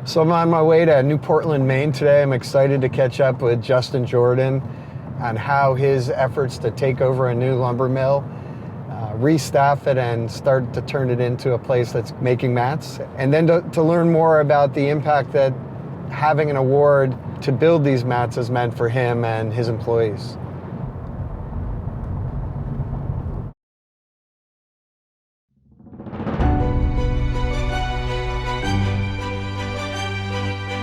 So I'm on my way to New Portland, Maine today. I'm excited to catch up with Justin Jordan on how his efforts to take over a new lumber mill, restaff it and start to turn it into a place that's making mats. And then to learn more about the impact that having an award to build these mats has meant for him and his employees.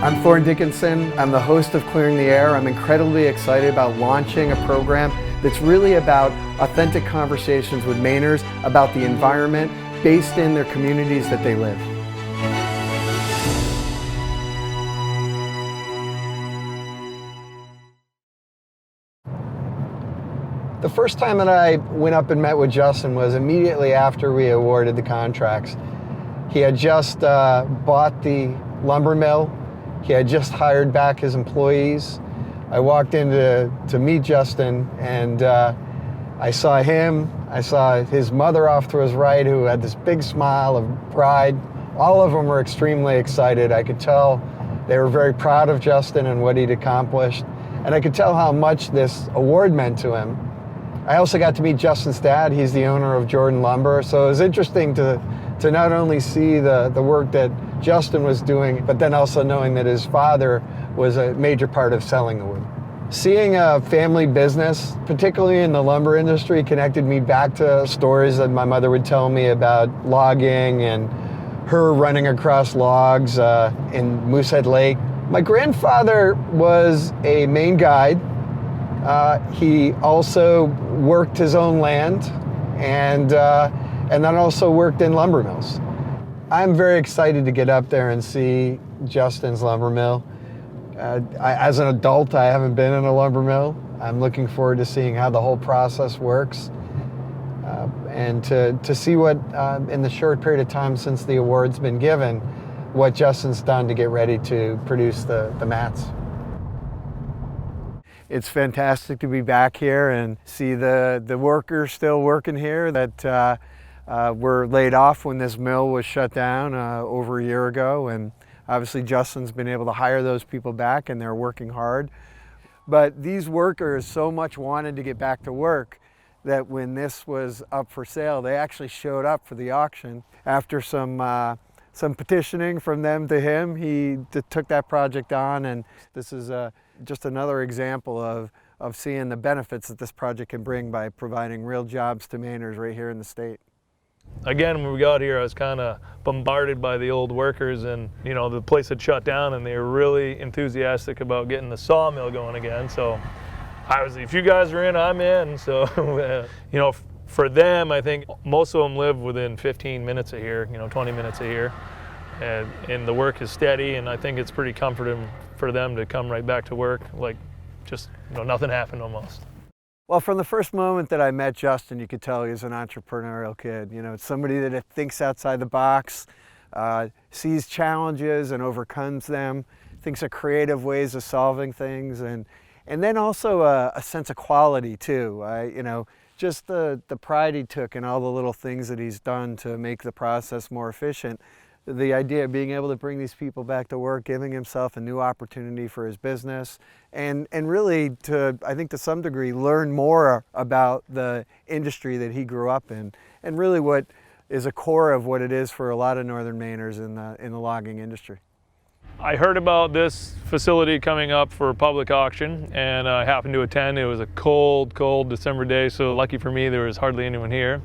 I'm Thorn Dickinson. I'm the host of Clearing the Air. I'm incredibly excited about launching a program that's really about authentic conversations with Mainers about the environment based in their communities that they live. The first time that I went up and met with Justin was immediately after we awarded the contracts. He had just bought the lumber mill. He had just hired back his employees. I walked in to meet Justin, and I saw him. I saw his mother off to his right, who had this big smile of pride. All of them were extremely excited. I could tell they were very proud of Justin and what he'd accomplished, and I could tell how much this award meant to him. I also got to meet Justin's dad. He's the owner of Jordan Lumber, so it was interesting to not only see the work that Justin was doing, but then also knowing that his father was a major part of selling the wood. Seeing a family business, particularly in the lumber industry, connected me back to stories that my mother would tell me about logging and her running across logs in Moosehead Lake. My grandfather was a Maine guide. He also worked his own land and then also worked in lumber mills. I'm very excited to get up there and see Justin's lumber mill. As an adult, I haven't been in a lumber mill. I'm looking forward to seeing how the whole process works and to see what, in the short period of time since the award's been given, what Justin's done to get ready to produce the mats. It's fantastic to be back here and see the workers still working here that were laid off when this mill was shut down over a year ago, and obviously Justin's been able to hire those people back and they're working hard. But these workers so much wanted to get back to work that when this was up for sale, they actually showed up for the auction. After some petitioning from them to him, he took that project on, and this is just another example of seeing the benefits that this project can bring by providing real jobs to Mainers right here in the state. Again, when we got here, I was kind of bombarded by the old workers, and you know, the place had shut down and they were really enthusiastic about getting the sawmill going again. So I was, if you guys are in, I'm in. So you know, for them, I think most of them live within 15 minutes of here, 20 minutes of here, and the work is steady, and I think it's pretty comforting for them to come right back to work like just nothing happened almost. Well, from the first moment that I met Justin, you could tell he was an entrepreneurial kid. It's somebody that thinks outside the box, sees challenges and overcomes them, thinks of creative ways of solving things, and then also a sense of quality too. Just the pride he took in all the little things that he's done to make the process more efficient. The idea of being able to bring these people back to work, giving himself a new opportunity for his business, and really to, I think to some degree, learn more about the industry that he grew up in, and really what is a core of what it is for a lot of Northern Mainers in the logging industry. I heard about this facility coming up for public auction, and I happened to attend. It was a cold December day, so lucky for me there was hardly anyone here.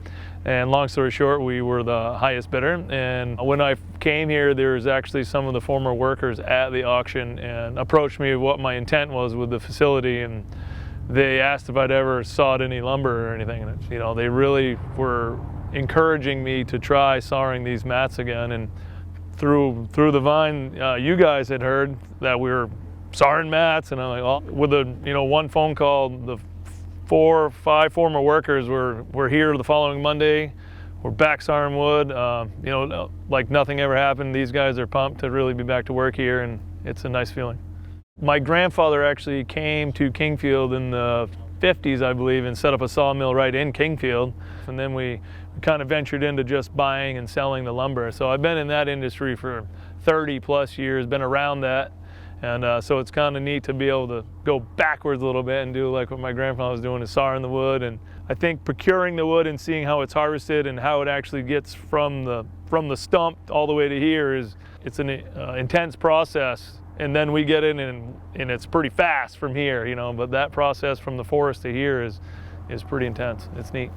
And long story short, we were the highest bidder. And when I came here, there was actually some of the former workers at the auction and approached me what my intent was with the facility. And they asked if I'd ever sawed any lumber or anything. And they really were encouraging me to try sawing these mats again. And through the vine, you guys had heard that we were sawing mats, and I'm like, well, with a one phone call, the 4 or 5 former workers were here the following Monday. We're back sawing wood. Like nothing ever happened. These guys are pumped to really be back to work here, and it's a nice feeling. My grandfather actually came to Kingfield in the 50s, I believe, and set up a sawmill right in Kingfield. And then we kind of ventured into just buying and selling the lumber. So I've been in that industry for 30 plus years, been around that. And so it's kind of neat to be able to go backwards a little bit and do like what my grandfather was doing, is sawing the wood. And I think procuring the wood and seeing how it's harvested and how it actually gets from the stump all the way to here it's an intense process. And then we get in and it's pretty fast from here, you know, but that process from the forest to here is pretty intense. It's neat.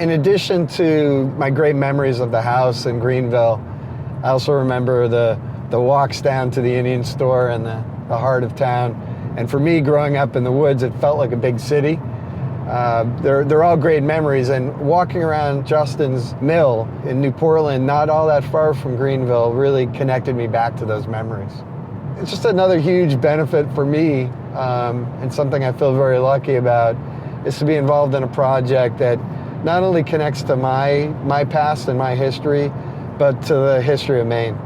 In addition to my great memories of the house in Greenville, I also remember the walks down to the Indian store in the heart of town. And for me, growing up in the woods, it felt like a big city. They're all great memories, and walking around Justin's mill in New Portland, not all that far from Greenville, really connected me back to those memories. It's just another huge benefit for me, and something I feel very lucky about, is to be involved in a project that not only connects to my past and my history, but to the history of Maine.